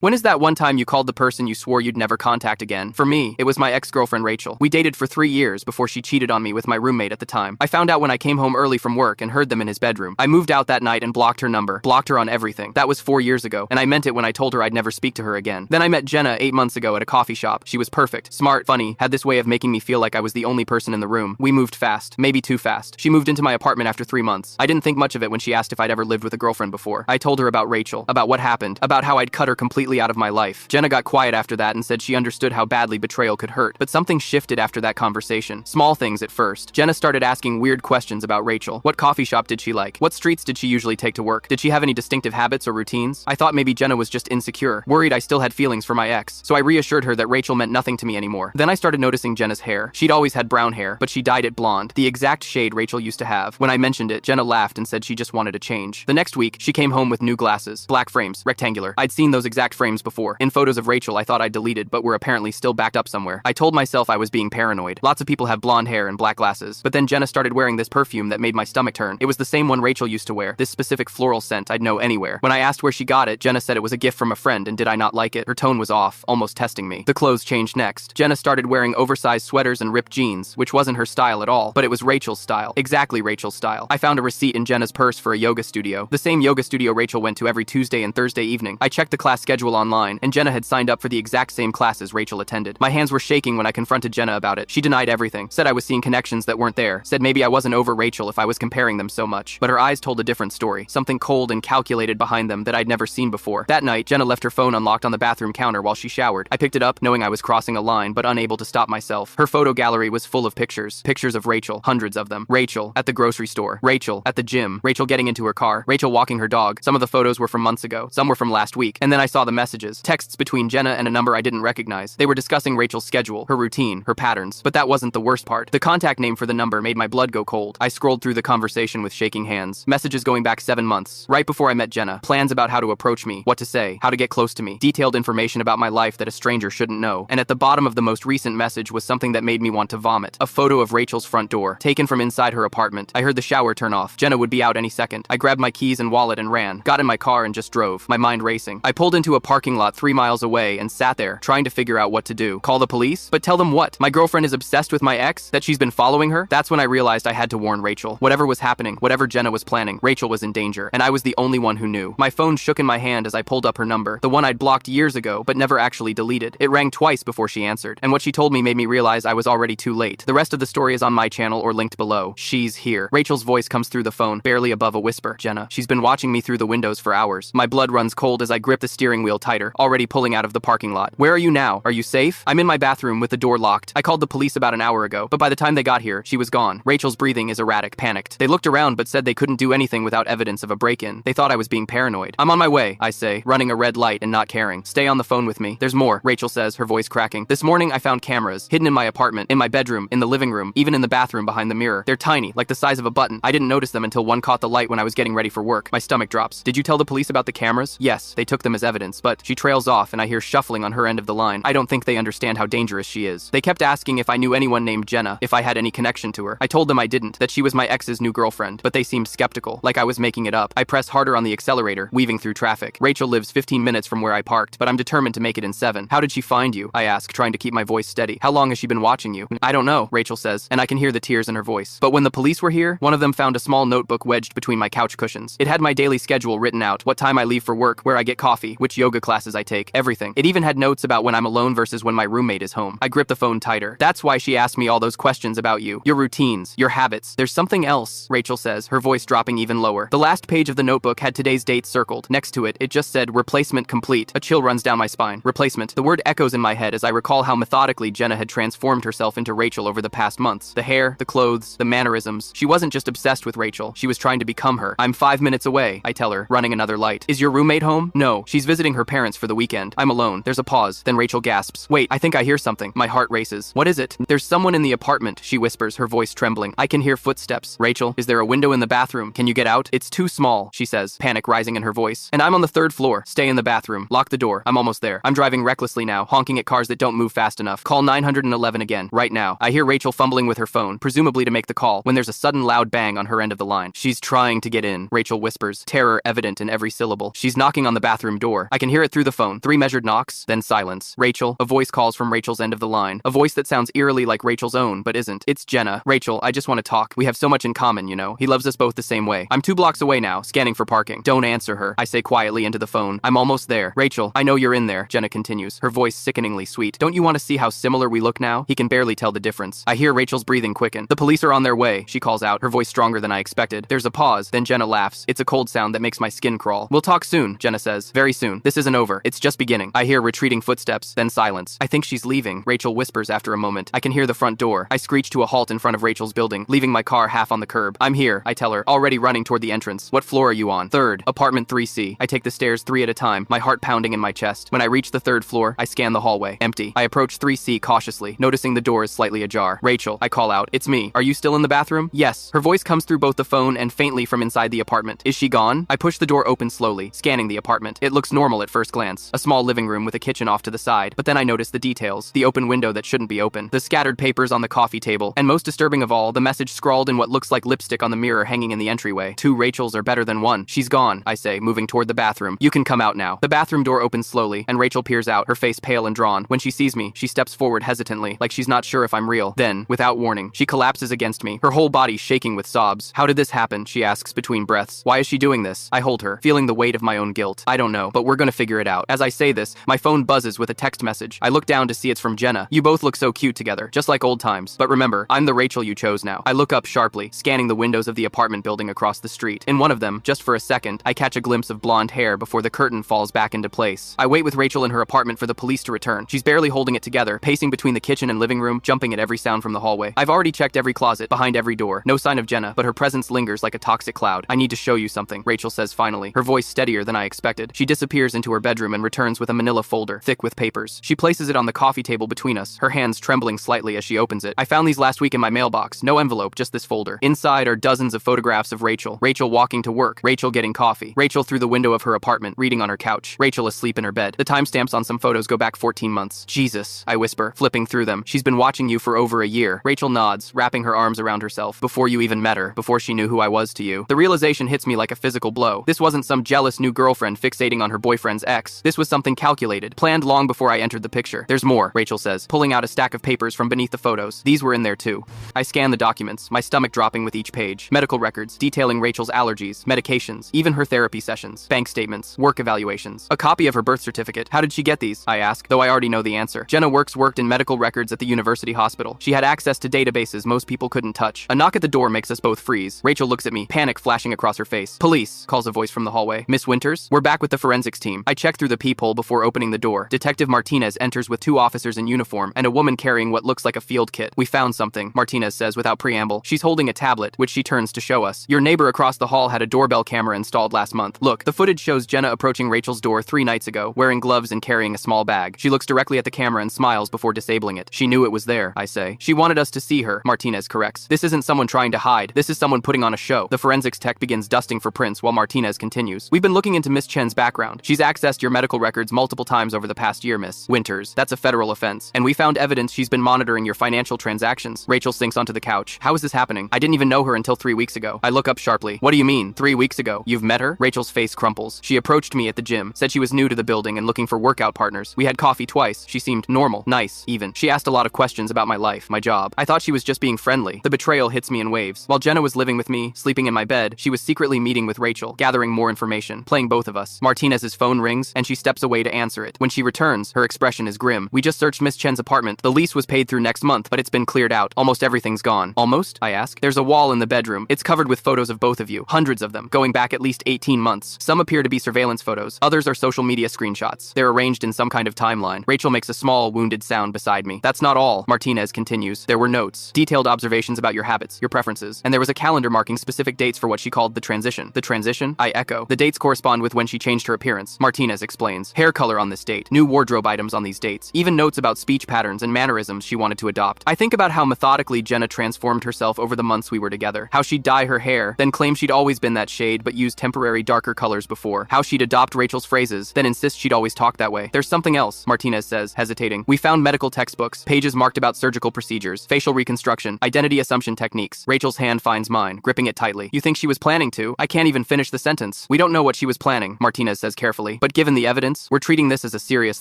When is that one time you called the person you swore you'd never contact again? For me, it was my ex-girlfriend Rachel. We dated for 3 years before she cheated on me with my roommate at the time. I found out when I came home early from work and heard them in his bedroom. I moved out that night and blocked her number, blocked her on everything. That was 4 years ago, and I meant it when I told her I'd never speak to her again. Then I met Jenna 8 months ago at a coffee shop. She was perfect, smart, funny, had this way of making me feel like I was the only person in the room. We moved fast, maybe too fast. She moved into my apartment after 3 months. I didn't think much of it when she asked if I'd ever lived with a girlfriend before. I told her about Rachel, about what happened, about how I'd cut her completely out of my life. Jenna got quiet after that and said she understood how badly betrayal could hurt, but something shifted after that conversation. Small things at first. Jenna started asking weird questions about Rachel. What coffee shop did she like? What streets did she usually take to work? Did she have any distinctive habits or routines? I thought maybe Jenna was just insecure, worried I still had feelings for my ex, so I reassured her that Rachel meant nothing to me anymore. Then I started noticing Jenna's hair. She'd always had brown hair, but she dyed it blonde, the exact shade Rachel used to have. When I mentioned it, Jenna laughed and said she just wanted a change. The next week, she came home with new glasses, black frames, rectangular. I'd seen those exact frames before. In photos of Rachel I thought I'd deleted, but were apparently still backed up somewhere. I told myself I was being paranoid. Lots of people have blonde hair and black glasses. But then Jenna started wearing this perfume that made my stomach turn. It was the same one Rachel used to wear, this specific floral scent I'd know anywhere. When I asked where she got it, Jenna said it was a gift from a friend, and did I not like it? Her tone was off, almost testing me. The clothes changed next. Jenna started wearing oversized sweaters and ripped jeans, which wasn't her style at all, but it was Rachel's style. Exactly Rachel's style. I found a receipt in Jenna's purse for a yoga studio, the same yoga studio Rachel went to every Tuesday and Thursday evening. I checked the class schedule online, and Jenna had signed up for the exact same classes Rachel attended. My hands were shaking when I confronted Jenna about it. She denied everything, said I was seeing connections that weren't there, said maybe I wasn't over Rachel if I was comparing them so much. But her eyes told a different story, something cold and calculated behind them that I'd never seen before. That night, Jenna left her phone unlocked on the bathroom counter while she showered. I picked it up, knowing I was crossing a line, but unable to stop myself. Her photo gallery was full of pictures. Pictures of Rachel, hundreds of them. Rachel at the grocery store, Rachel at the gym, Rachel getting into her car, Rachel walking her dog. Some of the photos were from months ago, some were from last week. And then I saw the messages, texts between Jenna and a number I didn't recognize. They were discussing Rachel's schedule, her routine, her patterns. But that wasn't the worst part. The contact name for the number made my blood go cold. I scrolled through the conversation with shaking hands. Messages going back 7 months, right before I met Jenna. Plans about how to approach me, what to say, how to get close to me. Detailed information about my life that a stranger shouldn't know. And at the bottom of the most recent message was something that made me want to vomit. A photo of Rachel's front door, taken from inside her apartment. I heard the shower turn off. Jenna would be out any second. I grabbed my keys and wallet and ran. Got in my car and just drove, my mind racing. I pulled into a parking lot 3 miles away and sat there, trying to figure out what to do. Call the police? But tell them what? My girlfriend is obsessed with my ex? That she's been following her? That's when I realized I had to warn Rachel. Whatever was happening, whatever Jenna was planning, Rachel was in danger, and I was the only one who knew. My phone shook in my hand as I pulled up her number, the one I'd blocked years ago, but never actually deleted. It rang twice before she answered, and what she told me made me realize I was already too late. The rest of the story is on my channel or linked below. She's here. Rachel's voice comes through the phone, barely above a whisper. Jenna. She's been watching me through the windows for hours. My blood runs cold as I grip the steering wheel tighter, already pulling out of the parking lot. Where are you now? Are you safe? I'm in my bathroom with the door locked. I called the police about an hour ago, but by the time they got here, she was gone. Rachel's breathing is erratic, panicked. They looked around but said they couldn't do anything without evidence of a break-in. They thought I was being paranoid. I'm on my way, I say, running a red light and not caring. Stay on the phone with me. There's more, Rachel says, her voice cracking. This morning I found cameras, hidden in my apartment, in my bedroom, in the living room, even in the bathroom behind the mirror. They're tiny, like the size of a button. I didn't notice them until one caught the light when I was getting ready for work. My stomach drops. Did you tell the police about the cameras? Yes, they took them as evidence, but she trails off and I hear shuffling on her end of the line. I don't think they understand how dangerous she is. They kept asking if I knew anyone named Jenna, if I had any connection to her. I told them I didn't, that she was my ex's new girlfriend, but they seemed skeptical, like I was making it up. I press harder on the accelerator, weaving through traffic. Rachel lives 15 minutes from where I parked, but I'm determined to make it in 7. How did she find you? I ask, trying to keep my voice steady. How long has she been watching you? I don't know, Rachel says, and I can hear the tears in her voice. But when the police were here, one of them found a small notebook wedged between my couch cushions. It had my daily schedule written out, what time I leave for work, where I get coffee, which yoga classes I take, everything. It even had notes about when I'm alone versus when my roommate is home. I grip the phone tighter. That's why she asked me all those questions about you, your routines, your habits. There's something else, Rachel says, her voice dropping even lower. The last page of the notebook had today's date circled. Next to it, it just said replacement complete. A chill runs down my spine. Replacement. The word echoes in my head as I recall how methodically Jenna had transformed herself into Rachel over the past months. The hair, the clothes, the mannerisms. She wasn't just obsessed with Rachel, she was trying to become her. I'm 5 minutes away, I tell her, running another light. Is your roommate home? No, she's visiting her parents for the weekend. I'm alone. There's a pause, then Rachel gasps. Wait, I think I hear something. My heart races. What is it? There's someone in the apartment, she whispers, her voice trembling. I can hear footsteps. Rachel, is there a window in the bathroom? Can you get out? It's too small, she says, panic rising in her voice. And I'm on the 3rd floor. Stay in the bathroom. Lock the door. I'm almost there. I'm driving recklessly now, honking at cars that don't move fast enough. Call 911 again, right now. I hear Rachel fumbling with her phone, presumably to make the call, when there's a sudden loud bang on her end of the line. She's trying to get in, Rachel whispers, terror evident in every syllable. She's knocking on the bathroom door. I can hear it through the phone. 3 measured knocks, then silence. Rachel. A voice calls from Rachel's end of the line. A voice that sounds eerily like Rachel's own, but isn't. It's Jenna. Rachel, I just want to talk. We have so much in common, you know. He loves us both the same way. I'm 2 blocks away now, scanning for parking. Don't answer her, I say quietly into the phone. I'm almost there. Rachel, I know you're in there, Jenna continues, her voice sickeningly sweet. Don't you want to see how similar we look now? He can barely tell the difference. I hear Rachel's breathing quicken. The police are on their way, she calls out, her voice stronger than I expected. There's a pause, then Jenna laughs. It's a cold sound that makes my skin crawl. We'll talk soon, Jenna says. Very soon. This isn't over. It's just beginning. I hear retreating footsteps, then silence. I think she's leaving, Rachel whispers after a moment. I can hear the front door. I screech to a halt in front of Rachel's building, leaving my car half on the curb. I'm here, I tell her, already running toward the entrance. What floor are you on? 3rd, apartment 3C. I take the stairs 3 at a time, my heart pounding in my chest. When I reach the 3rd floor, I scan the hallway. Empty. I approach 3C cautiously, noticing the door is slightly ajar. Rachel, I call out. It's me. Are you still in the bathroom? Yes. Her voice comes through both the phone and faintly from inside the apartment. Is she gone? I push the door open slowly, scanning the apartment. It looks normal at first glance. A small living room with a kitchen off to the side, but then I notice the details. The open window that shouldn't be open, the scattered papers on the coffee table, and most disturbing of all, the message scrawled in what looks like lipstick on the mirror hanging in the entryway. 2 Rachels are better than 1. She's gone, I say, moving toward the bathroom. You can come out now. The bathroom door opens slowly, and Rachel peers out, her face pale and drawn. When she sees me, she steps forward hesitantly, like she's not sure if I'm real. Then, without warning, she collapses against me, her whole body shaking with sobs. How did this happen? She asks between breaths. Why is she doing this? I hold her, feeling the weight of my own guilt. I don't know, but we're gonna figure it out. As I say this, my phone buzzes with a text message. I look down to see it's from Jenna. You both look so cute together, just like old times. But remember, I'm the Rachel you chose now. I look up sharply, scanning the windows of the apartment building across the street. In one of them, just for a second, I catch a glimpse of blonde hair before the curtain falls back into place. I wait with Rachel in her apartment for the police to return. She's barely holding it together, pacing between the kitchen and living room, jumping at every sound from the hallway. I've already checked every closet, behind every door. No sign of Jenna, but her presence lingers like a toxic cloud. I need to show you something, Rachel says finally, her voice steadier than I expected. She disappears into her bedroom and returns with a manila folder, thick with papers. She places it on the coffee table between us, her hands trembling slightly as she opens it. I found these last week in my mailbox. No envelope, just this folder. Inside are dozens of photographs of Rachel. Rachel walking to work. Rachel getting coffee. Rachel through the window of her apartment, reading on her couch. Rachel asleep in her bed. The timestamps on some photos go back 14 months. Jesus, I whisper, flipping through them. She's been watching you for over a year. Rachel nods, wrapping her arms around herself. Before you even met her, before she knew who I was to you. The realization hits me like a physical blow. This wasn't some jealous new girlfriend fixating on her boyfriend's ex. This was something calculated, planned long before I entered the picture. There's more, Rachel says, pulling out a stack of papers from beneath the photos. These were in there too. I scan the documents, my stomach dropping with each page. Medical records, detailing Rachel's allergies, medications, even her therapy sessions, bank statements, work evaluations. A copy of her birth certificate. How did she get these? I ask, though I already know the answer. Jenna worked in medical records at the university hospital. She had access to databases most people couldn't touch. A knock at the door makes us both freeze. Rachel looks at me, panic flashing across her face. Police, calls a voice from the hallway. Miss Winters? We're back with the forensics team. I check through the peephole before opening the door. Detective Martinez enters with 2 officers in uniform and a woman carrying what looks like a field kit. We found something, Martinez says without preamble. She's holding a tablet, which she turns to show us. Your neighbor across the hall had a doorbell camera installed last month. Look, the footage shows Jenna approaching Rachel's door 3 nights ago, wearing gloves and carrying a small bag. She looks directly at the camera and smiles before disabling it. She knew it was there, I say. She wanted us to see her, Martinez corrects. This isn't someone trying to hide. This is someone putting on a show. The forensics tech begins dusting for prints while Martinez continues. We've been looking into Miss Chen's background. She's accessed your medical records multiple times over the past year, Miss Winters. That's a federal offense. And we found evidence she's been monitoring your financial transactions. Rachel sinks onto the couch. How is this happening? I didn't even know her until 3 weeks ago. I look up sharply. What do you mean, 3 weeks ago? You've met her? Rachel's face crumples. She approached me at the gym, said she was new to the building and looking for workout partners. We had coffee twice. She seemed normal, nice, even. She asked a lot of questions about my life, my job. I thought she was just being friendly. The betrayal hits me in waves. While Jenna was living with me, sleeping in my bed, she was secretly meeting with Rachel, gathering more information, playing both of us. Martinez's phone rings, and she steps away to answer it. When she returns, her expression is grim. We just searched Miss Chen's apartment. The lease was paid through next month, but it's been cleared out. Almost everything's gone. Almost? I ask. There's a wall in the bedroom. It's covered with photos of both of you. Hundreds of them, going back at least 18 months. Some appear to be surveillance photos. Others are social media screenshots. They're arranged in some kind of timeline. Rachel makes a small, wounded sound beside me. That's not all, Martinez continues. There were notes, detailed observations about your habits, your preferences, and there was a calendar marking specific dates for what she called the transition. The transition? I echo. The dates correspond with when she changed her appearance. Martinez explains. Hair color on this date, new wardrobe items on these dates, even notes about speech patterns and mannerisms she wanted to adopt. I think about how methodically Jenna transformed herself over the months we were together. How she'd dye her hair, then claim she'd always been that shade but used temporary darker colors before. How she'd adopt Rachel's phrases, then insist she'd always talked that way. There's something else, Martinez says, hesitating. We found medical textbooks, pages marked about surgical procedures, facial reconstruction, identity assumption techniques. Rachel's hand finds mine, gripping it tightly. You think she was planning to? I can't even finish the sentence. We don't know what she was planning, Martinez says carefully. But given the evidence, we're treating this as a serious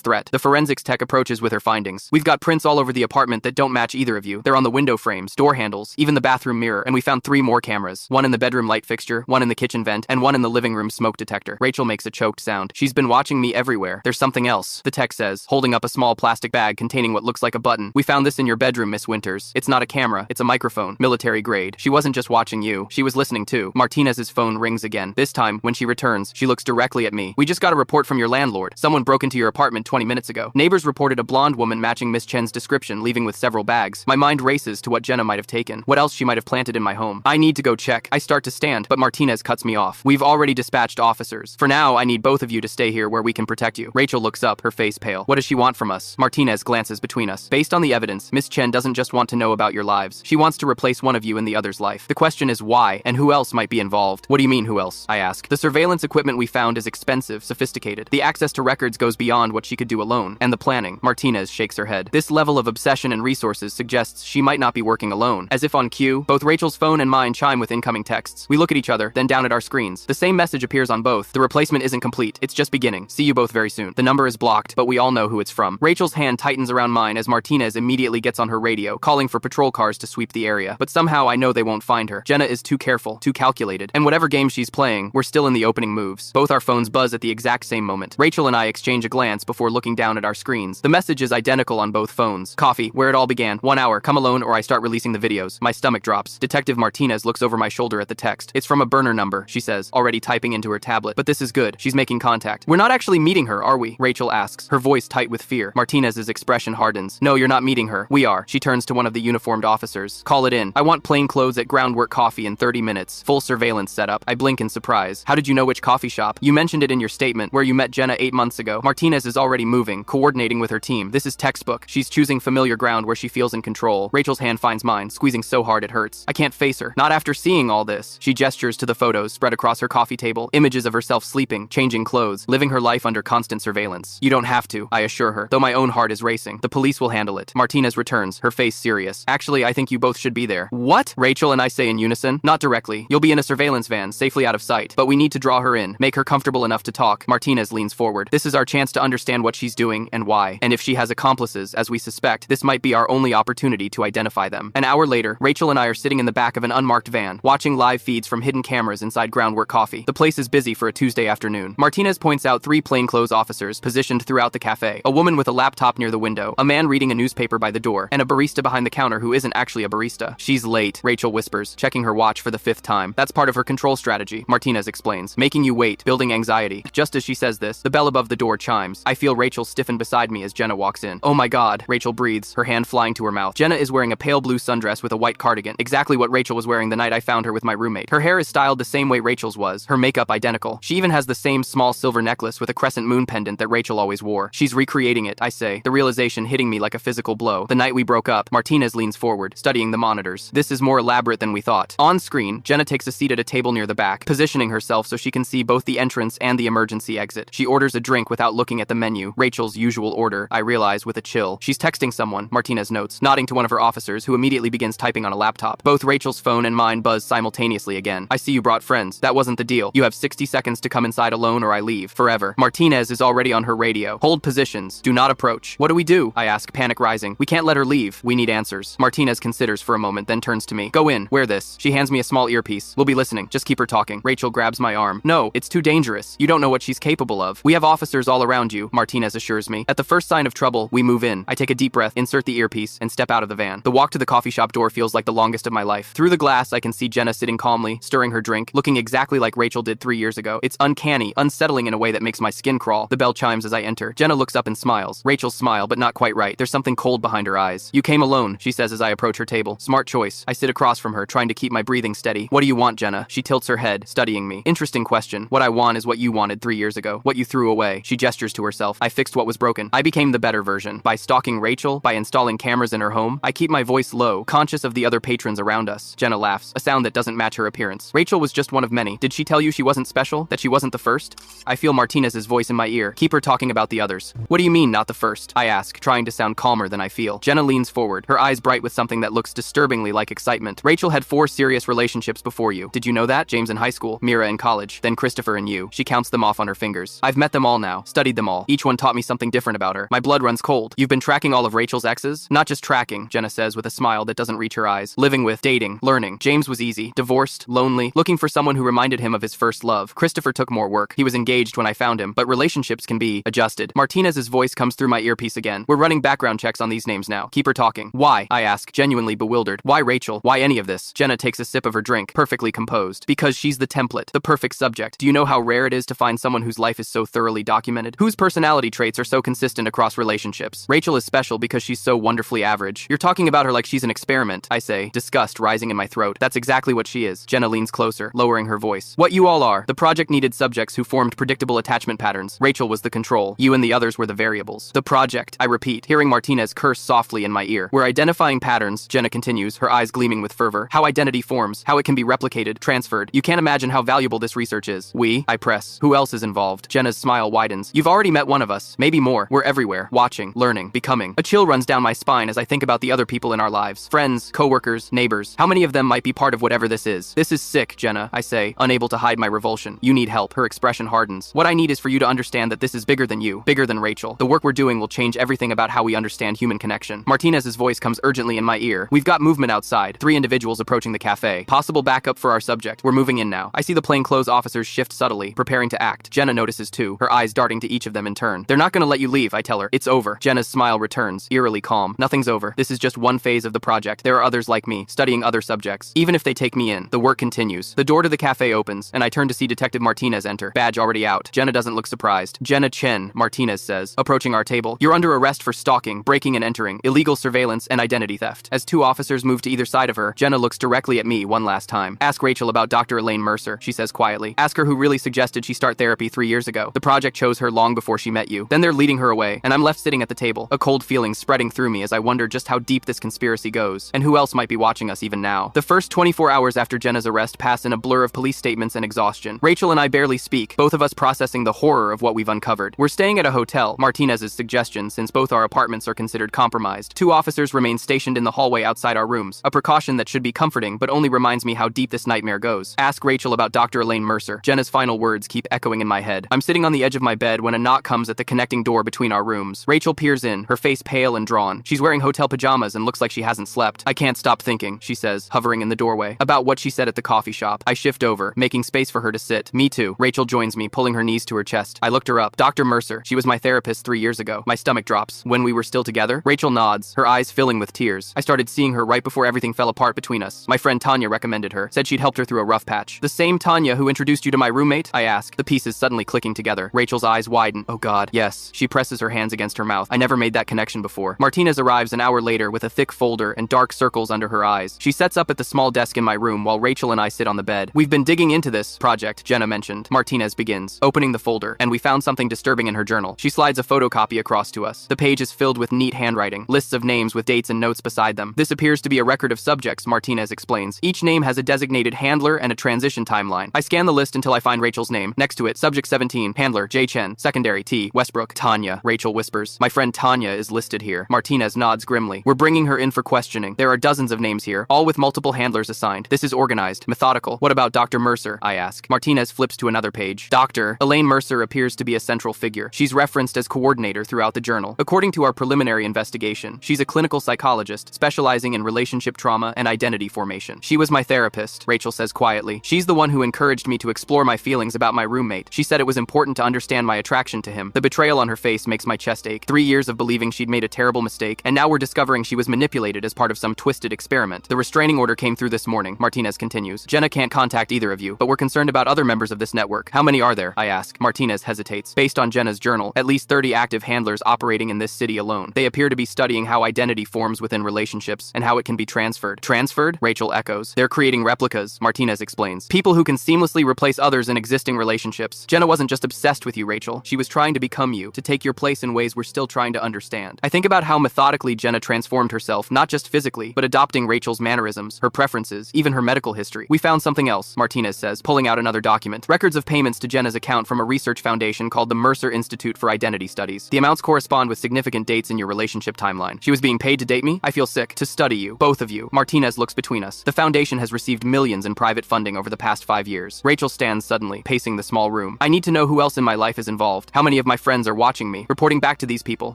threat. The forensics tech approaches with her findings. We've got prints all over the apartment that don't match either of you. They're on the window frames, door handles, even the bathroom mirror, and we found 3 more cameras. One in the bedroom light fixture, one in the kitchen vent, and one in the living room smoke detector. Rachel makes a choked sound. She's been watching me everywhere. There's something else, the tech says, holding up a small plastic bag containing what looks like a button. We found this in your bedroom, Miss Winters. It's not a camera, it's a microphone, military grade. She wasn't just watching you, she was listening too. Martinez's phone rings again. This time, when she returns, she looks directly at me. We just got a report from your landlord. Someone broke into your apartment 20 minutes ago. Neighbors reported a blonde woman matching Miss Chen's description, leaving with several bags. My mind races to what Jenna might have taken, what else she might have planted in my home. I need to go check. I start to stand, but Martinez cuts me off. We've already dispatched officers. For now, I need both of you to stay here where we can protect you. Rachel looks up, her face pale. What does she want from us? Martinez glances between us. Based on the evidence, Miss Chen doesn't just want to know about your lives. She wants to replace one of you in the other's life. The question is why, and who else might be involved? What do you mean, who else? I ask. The surveillance equipment we found is expensive, sophisticated. The access to records goes beyond what she could do alone. And the planning. Martinez shakes her head. This level of obsession and resources suggests she might not be working alone. As if on cue, both Rachel's phone and mine chime with incoming texts. We look at each other, then down at our screens. The same message appears on both. The replacement isn't complete. It's just beginning. See you both very soon. The number is blocked, but we all know who it's from. Rachel's hand tightens around mine as Martinez immediately gets on her radio, calling for patrol cars to sweep the area. But somehow I know they won't find her. Jenna is too careful, too calculated. And whatever game she's playing, we're still in the opening moves. Both our phones buzz at the exact same moment. Rachel and I exchange a glance before looking down at our screens. The message is identical on both phones. Coffee, where it all began. 1 hour, come alone or I start releasing the videos. My stomach drops. Detective Martinez looks over my shoulder at the text. It's from a burner number, she says, already typing into her tablet. But this is good. She's making contact. We're not actually meeting her, are we? Rachel asks, her voice tight with fear. Martinez's expression hardens. No, you're not meeting her. We are. She turns to one of the uniformed officers. Call it in. I want plain clothes at Groundwork Coffee in 30 minutes. Full surveillance setup. I blink in surprise. How did you know which coffee shop? You mentioned it in your statement, where you met Jenna 8 months ago. Martinez is already moving, coordinating with her team. This is textbook. She's choosing familiar ground where she feels in control. Rachel's hand finds mine, squeezing so hard it hurts. I can't face her. Not after seeing all this. She gestures to the photos spread across her coffee table, images of herself sleeping, changing clothes, living her life under constant surveillance. You don't have to, I assure her, though my own heart is racing. The police will handle it. Martinez returns, her face serious. Actually, I think you both should be there. What? Rachel and I say in unison. Not directly. You'll be in a surveillance van, safely out of sight. But we need to draw her in, make her comfortable enough to talk. Martinez leans forward. This is our chance to understand what she's doing and why. And if she has accomplices, as we suspect, this might be our only opportunity to identify them. An hour later, Rachel and I are sitting in the back of an unmarked van, watching live feeds from hidden cameras inside Groundwork Coffee. The place is busy for a Tuesday afternoon. Martinez points out 3 plainclothes officers positioned throughout the cafe, a woman with a laptop near the window, a man reading a newspaper by the door, and a barista behind the counter who isn't actually a barista. She's late, Rachel whispers, checking her watch for the 5th time. That's part of her control strategy, Martinez explains, making you wait, building anxiety. Just as she says this, the bell above the door chimes. I feel Rachel stiffen beside me as Jenna walks in. Oh my god, Rachel breathes, her hand flying to her mouth. Jenna is wearing a pale blue sundress with a white cardigan, exactly what Rachel was wearing the night I found her with my roommate. Her hair is styled the same way Rachel's was, her makeup identical. She even has the same small silver necklace with a crescent moon pendant that Rachel always wore. She's recreating it, I say, the realization hitting me like a physical blow. The night we broke up, Martinez leans forward, studying the monitors. This is more elaborate than we thought. On screen, Jenna takes a seat at a table near the back, positioning herself so she can see both the entrance and the emergency exit. She orders a drink without looking at the menu, Rachel's usual order, I realize with a chill. She's texting someone, Martinez notes, nodding to one of her officers who immediately begins typing on a laptop. Both Rachel's phone and mine buzz simultaneously again. I see you brought friends. That wasn't the deal. You have 60 seconds to come inside alone or I leave. Forever. Martinez is already on her radio. Hold positions. Do not approach. What do we do? I ask, panic rising. We can't let her leave. We need answers. Martinez considers for a moment, then turns to me. Go in. Wear this. She hands me a small earpiece. We'll be listening. Just keep her talking. Rachel grabs my arm. No, it's too dangerous. You don't know what she's capable of. We have officers all around you, Martinez assures me. At the first sign of trouble, we move in. I take a deep breath, insert the earpiece, and step out of the van. The walk to the coffee shop door feels like the longest of my life. Through the glass, I can see Jenna sitting calmly, stirring her drink, looking exactly like Rachel did 3 years ago. It's uncanny, unsettling in a way that makes my skin crawl. The bell chimes as I enter. Jenna looks up and smiles. Rachel's smile, but not quite right. There's something cold behind her eyes. You came alone, she says as I approach her table. Smart choice. I sit across from her, trying to keep my breathing steady. What do you want, Jenna? She tilts her head, studying me. Interesting question. What I want is what you wanted 3 years ago. What you threw away. She gestures to herself. I fixed what was broken. I became the better version. By stalking Rachel, by installing cameras in her home, I keep my voice low, conscious of the other patrons around us. Jenna laughs, a sound that doesn't match her appearance. Rachel was just one of many. Did she tell you she wasn't special? That she wasn't the first? I feel Martinez's voice in my ear. Keep her talking about the others. What do you mean, not the first? I ask, trying to sound calmer than I feel. Jenna leans forward, her eyes bright with something that looks disturbingly like excitement. Rachel had 4 serious relationships before you. Did you know that? James in high school, Mira in college, then Christopher and you. She counts them off on her fingers. fingers. I've met them all now, studied them all. Each one taught me something different about her. My blood runs cold. You've been tracking all of Rachel's exes? Not just tracking, Jenna says with a smile that doesn't reach her eyes. Living with, dating, learning. James was easy. Divorced, lonely, looking for someone who reminded him of his first love. Christopher took more work. He was engaged when I found him, but relationships can be adjusted. Martinez's voice comes through my earpiece again. We're running background checks on these names now. Keep her talking. Why? I ask, genuinely bewildered. Why Rachel? Why any of this? Jenna takes a sip of her drink, perfectly composed. Because she's the template, the perfect subject. Do you know how rare it is to find someone whose life is so thoroughly documented? Whose personality traits are so consistent across relationships? Rachel is special because she's so wonderfully average. You're talking about her like she's an experiment, I say, disgust rising in my throat. That's exactly what she is. Jenna leans closer, lowering her voice. What you all are. The project needed subjects who formed predictable attachment patterns. Rachel was the control. You and the others were the variables. The project, I repeat, hearing Martinez curse softly in my ear. We're identifying patterns, Jenna continues, her eyes gleaming with fervor. How identity forms, how it can be replicated, transferred. You can't imagine how valuable this research is. We, I press. Who else is involved? Jenna's smile widens. You've already met one of us, maybe more. We're everywhere, watching, learning, becoming. A chill runs down my spine as I think about the other people in our lives. Friends, coworkers, neighbors. How many of them might be part of whatever this is? This is sick, Jenna, I say, unable to hide my revulsion. You need help. Her expression hardens. What I need is for you to understand that this is bigger than you, bigger than Rachel. The work we're doing will change everything about how we understand human connection. Martinez's voice comes urgently in my ear. We've got movement outside. 3 individuals approaching the cafe. Possible backup for our subject. We're moving in now. I see the plainclothes officers shift subtly, preparing to act. Jenna notices too, her eyes darting to each of them in turn. They're not gonna let you leave, I tell her. It's over. Jenna's smile returns, eerily calm. Nothing's over. This is just one phase of the project. There are others like me, studying other subjects. Even if they take me in, the work continues. The door to the cafe opens, and I turn to see Detective Martinez enter, badge already out. Jenna doesn't look surprised. Jenna Chen, Martinez says, approaching our table. You're under arrest for stalking, breaking and entering, illegal surveillance, and identity theft. As 2 officers move to either side of her, Jenna looks directly at me one last time. Ask Rachel about Dr. Elaine Mercer, she says quietly. Ask her who really suggested she start therapy 3 years ago. The project chose her long before she met you. Then they're leading her away, and I'm left sitting at the table, a cold feeling spreading through me as I wonder just how deep this conspiracy goes, and who else might be watching us even now. The first 24 hours after Jenna's arrest pass in a blur of police statements and exhaustion. Rachel and I barely speak, both of us processing the horror of what we've uncovered. We're staying at a hotel, Martinez's suggestion, since both our apartments are considered compromised. 2 officers remain stationed in the hallway outside our rooms, a precaution that should be comforting but only reminds me how deep this nightmare goes. Ask Rachel about Dr. Elaine Mercer. Jenna's final words keep echoing in my head. I'm sitting on the edge of my bed when a knock comes at the connecting door between our rooms. Rachel peers in, her face pale and drawn. She's wearing hotel pajamas and looks like she hasn't slept. I can't stop thinking, she says, hovering in the doorway, about what she said at the coffee shop. I shift over, making space for her to sit. Me too. Rachel joins me, pulling her knees to her chest. I looked her up. Dr. Mercer. She was my therapist 3 years ago. My stomach drops. When we were still together? Rachel nods, her eyes filling with tears. I started seeing her right before everything fell apart between us. My friend Tanya recommended her, said she'd helped her through a rough patch. The same Tanya who introduced you to my roommate? I ask, the pieces suddenly clicking together. Rachel's eyes widen. Oh God. Yes. She presses her hands against her mouth. I never made that connection before. Martinez arrives an hour later with a thick folder and dark circles under her eyes. She sets up at the small desk in my room while Rachel and I sit on the bed. We've been digging into this project, Jenna mentioned. Martinez begins, opening the folder, and we found something disturbing in her journal. She slides a photocopy across to us. The page is filled with neat handwriting, lists of names with dates and notes beside them. This appears to be a record of subjects, Martinez explains. Each name has a designated handler and a transition timeline. I scan the list until I find Rachel's name. Next to it, subject 17, handler J. Chen, secondary T. Westbrook. Tanya, Rachel whispers. My friend Tanya is listed here. Martinez nods grimly. We're bringing her in for questioning. There are dozens of names here, all with multiple handlers assigned. This is organized, methodical. What about Dr. Mercer? I ask. Martinez flips to another page. Dr. Elaine Mercer appears to be a central figure. She's referenced as coordinator throughout the journal. According to our preliminary investigation, she's a clinical psychologist specializing in relationship trauma and identity formation. She was my therapist, Rachel says quietly. She's the one who encouraged me to explore my feelings about my roommate. She said it was important to understand my attraction to him. The betrayal on her face makes my chest ache. 3 years of believing she'd made a terrible mistake, and now we're discovering she was manipulated as part of some twisted experiment. The restraining order came through this morning, Martinez continues. Jenna can't contact either of you, but we're concerned about other members of this network. How many are there? I ask. Martinez hesitates. Based on Jenna's journal, at least 30 active handlers operating in this city alone. They appear to be studying how identity forms within relationships and how it can be transferred. Transferred? Rachel echoes. They're creating replicas, Martinez explains. People who can seamlessly replace others in existing relationships. Jenna wasn't just obsessed with you, Rachel. She was trying to become you, to take your place in ways we're still trying to understand. I think about how methodically Jenna transformed herself, not just physically, but adopting Rachel's mannerisms, her preferences, even her medical history. We found something else, Martinez says, pulling out another document. Records of payments to Jenna's account from a research foundation called the Mercer Institute for Identity Studies. The amounts correspond with significant dates in your relationship timeline. She was being paid to date me? I feel sick. To study you. Both of you. Martinez looks between us. The foundation has received millions in private funding over the past 5 years. Rachel stands suddenly, pacing the small room. I need to know who else in my life is involved. How many of my friends are watching me? Reporting back to these people.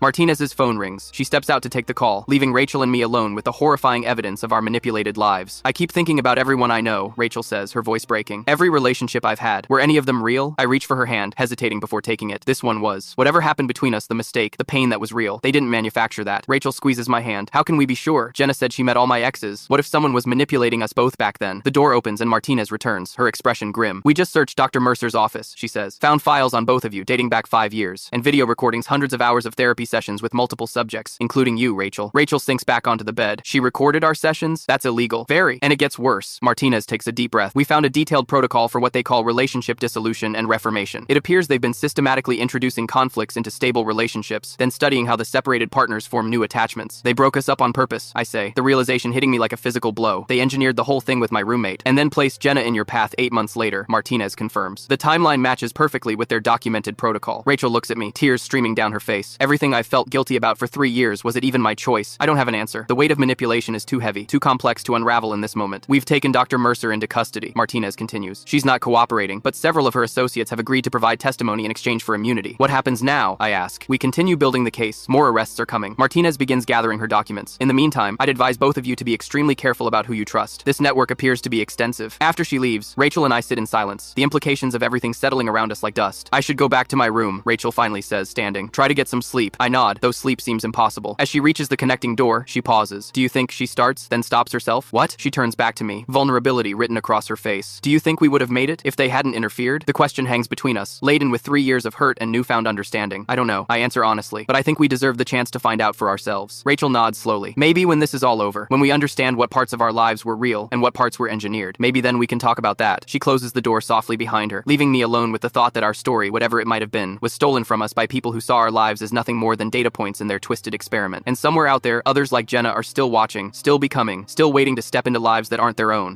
Martinez's phone rings. She steps out to take the call, leaving Rachel and me alone with the horrifying evidence of our manipulated lives. I keep thinking about everyone I know, Rachel says, her voice breaking. Every relationship I've had. Were any of them real? I reach for her hand, hesitating before taking it. This one was. Whatever happened between us, the mistake, the pain that was real. They didn't manufacture that. Rachel squeezes my hand. How can we be sure? Jenna said she met all my exes. What if someone was manipulating us both back then? The door opens and Martinez returns, her expression grim. We just searched Dr. Mercer's office, she says. Found files on both of you, dating back 5 years. And video recordings, hundreds of hours of therapy sessions with multiple subjects, including you, Rachel. Rachel sinks back onto the bed. She recorded our sessions? That's illegal. Very. And it gets worse. Martinez takes a deep breath. We found a detailed protocol for what they call relationship dissolution and reformation. It appears they've been systematically introducing conflicts into stable relationships, then studying how the separated partners form new attachments. They broke us up on purpose, I say, the realization hitting me like a physical blow. They engineered the whole thing with my roommate, and then placed Jenna in your path 8 months later, Martinez confirms. The timeline matches perfectly with their documented protocol. Rachel looks at me, tears streaming down her face. Everything I've felt guilty about for 3 years, was it even my choice? I don't have an answer. The weight of manipulation is too heavy, too complex to unravel in this moment. We've taken Dr. Mercer into custody, Martinez continues. She's not cooperating, but several of her associates have agreed to provide testimony in exchange for immunity. What happens now? I ask. We continue building the case. More arrests are coming. Martinez begins gathering her documents. In the meantime, I'd advise both of you to be extremely careful about who you trust. This network appears to be extensive. After she leaves, Rachel and I sit in silence, the implications of everything settling around us like dust. I should go back to my room, Rachel finally says, standing. Try to get some sleep. I nod, though sleep seems impossible. As she reaches the connecting door, she pauses. Do you think she starts, then stops herself? What? She turns back to me, vulnerability written across her face. Do you think we would have made it if they hadn't interfered? The question hangs between us, laden with 3 years of hurt and newfound understanding. I don't know, I answer honestly, but I think we deserve the chance to find out for ourselves. Rachel nods slowly. Maybe when this is all over, when we understand what parts of our lives were real and what parts were engineered, maybe then we can talk about that. She closes the door softly behind her, leaving me alone with the thought that our story, whatever it might have been, was stolen from us by people who saw our lives as nothing more than data points in their twisted experiment. And somewhere out there, others like Jenna are still watching, still becoming, still waiting to step into lives that aren't their own.